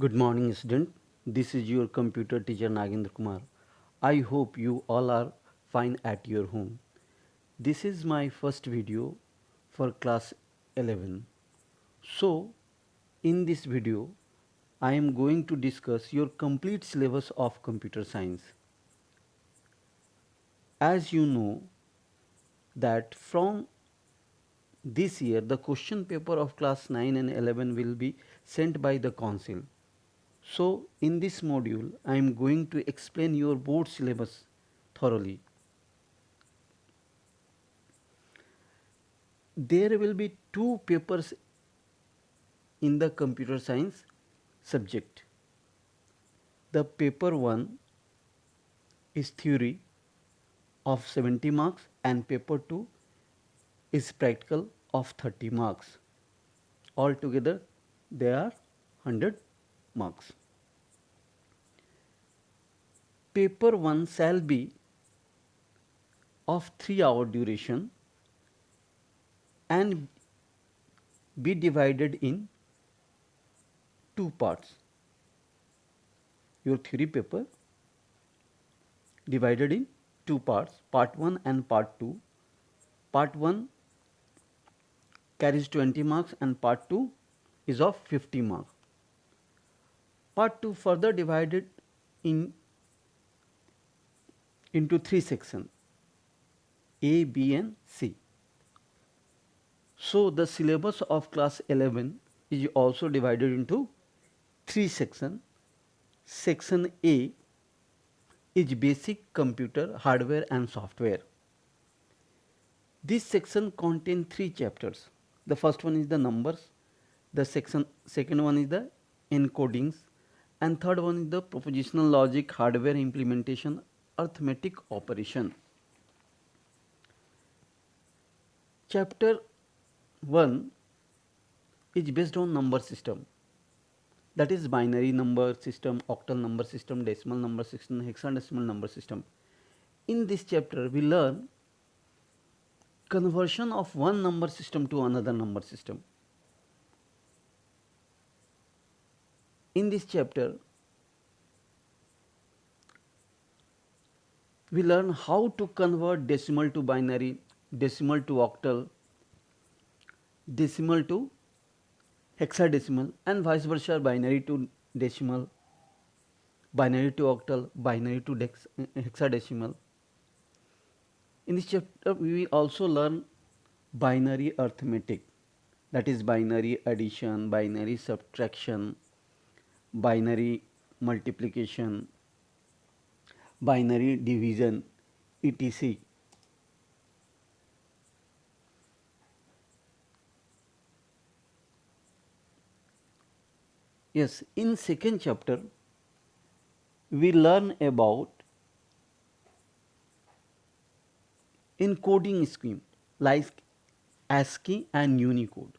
Good morning, student. This is your computer teacher Nagendra Kumar. I hope you all are fine at your home. This is my first video for class 11. So, in this video, I am going to discuss your complete syllabus of computer science. As you know that from this year the question paper of class 9 and 11 will be sent by the council. So, in this module, I am going to explain your board syllabus thoroughly. There will be two papers in the computer science subject. The paper 1 is theory of 70 marks and paper 2 is practical of 30 marks. Altogether, they are 100 marks. Paper 1 shall be of 3-hour duration and be divided in two parts. Your theory paper divided in two parts, part 1 and part 2. Part 1 carries 20 marks and part 2 is of 50 marks. Part 2 further divided in into three sections, A, B and C. So the syllabus of class 11 is also divided into three sections. Section A is basic computer hardware and software. This section contains three chapters. The first one is the numbers, the second one is the encodings, and third one is the propositional logic, hardware implementation, arithmetic operation. Chapter 1 is based on number system, that is binary number system, octal number system, decimal number system, hexadecimal number system. In this chapter we learn conversion of one number system to another number system. In this chapter we learn how to convert decimal to binary, decimal to octal, decimal to hexadecimal, and vice versa, binary to decimal, binary to octal, binary to hexadecimal. In this chapter we will also learn binary arithmetic, that is binary addition, binary subtraction, binary multiplication, binary division, etc. Yes, in second chapter we learn about encoding scheme like ASCII and Unicode.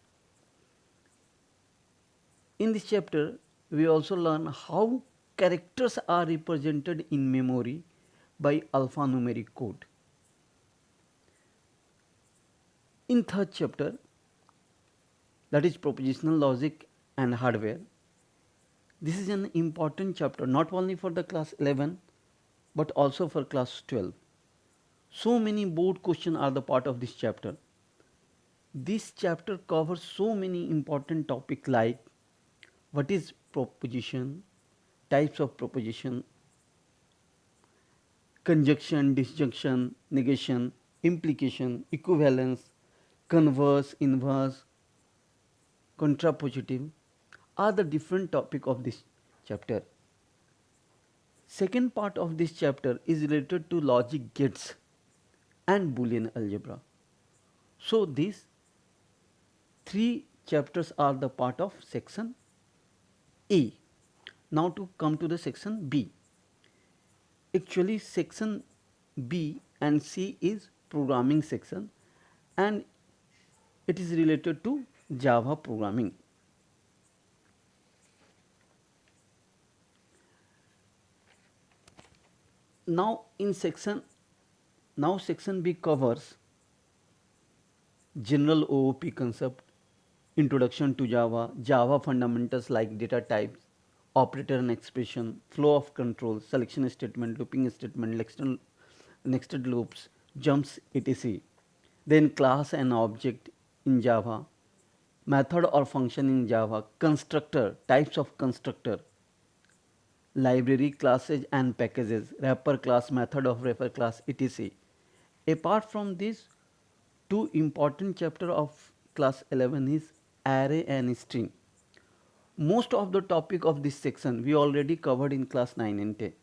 In this chapter we also learn how characters are represented in memory by alphanumeric code. In third chapter, that is propositional logic and hardware, this is an important chapter not only for the class 11 but also for class 12. So many board questions are the part of this chapter. This chapter covers so many important topics like what is proposition, types of proposition, conjunction, disjunction, negation, implication, equivalence, converse, inverse, contrapositive are the different topic of this chapter. Second part of this chapter is related to logic gates and Boolean algebra. So these three chapters are the part of section A. Now to come to the section B. Actually section B and C is programming section and it is related to Java programming. Now in section B covers general OOP concept, introduction to Java, Java fundamentals like data types, operator and expression, flow of control, selection statement, looping statement, nested loops, jumps, etc. Then class and object in Java, method or function in Java, constructor, types of constructor, library classes and packages, wrapper class, method of wrapper class, etc. Apart from this, two important chapter of class 11 is array and string. Most of the topic of this section we already covered in class 9 and 10.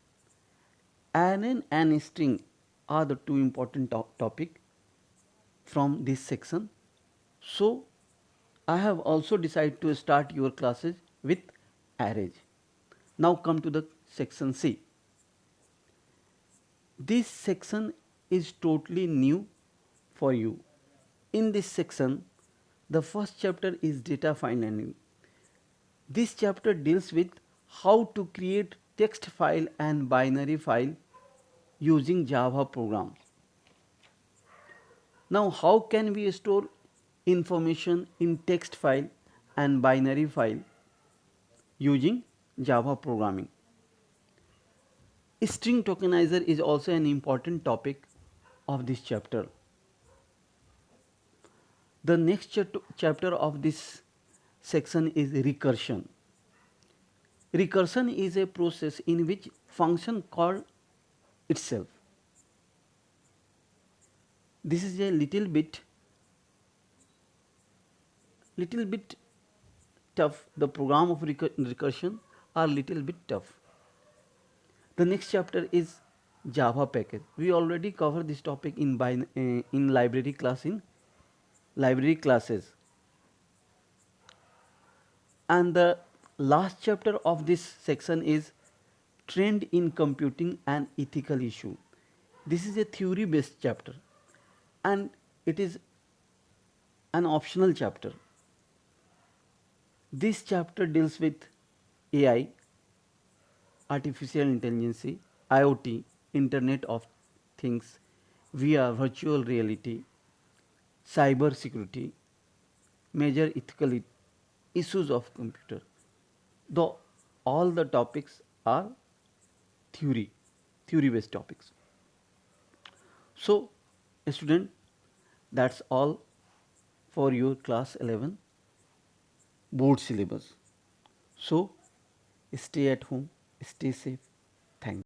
Array and string are the two important topic from this section. So I have also decided to start your classes with arrays. Now come to the section C. This section is totally new for you. In this section, the first chapter is data finding. This chapter deals with how to create text file and binary file using Java programs. Now, how can we store information in text file and binary file using Java programming? String tokenizer is also an important topic of this chapter. The next chapter of this section is recursion. Recursion is a process in which function call itself. This is a little bit tough. The program of recursion are little bit tough. The next chapter is Java package. We already covered this topic in library classes. And the last chapter of this section is trend in computing and ethical issue. This is a theory based chapter and it is an optional chapter. This chapter deals with AI, artificial intelligence, IoT, Internet of Things, VR, virtual reality, cyber security, major ethical issues of computer. Though all the topics are theory based topics. So, student, that's all for your class 11 board syllabus. So, stay at home, stay safe.